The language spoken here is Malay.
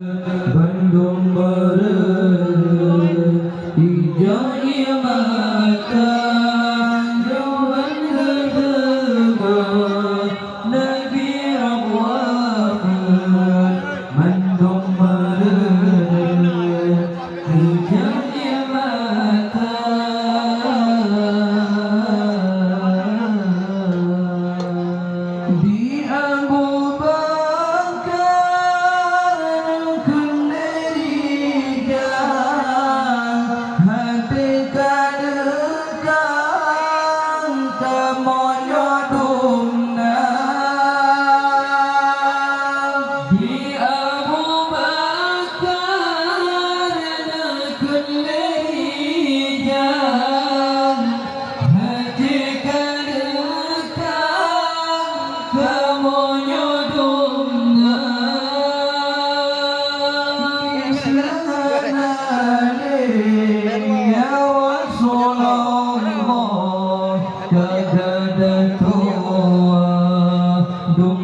Bandung Barat hijau mata jawan terdengar Nabi Rahmat Bandung Barat hijau mata di Abu Dung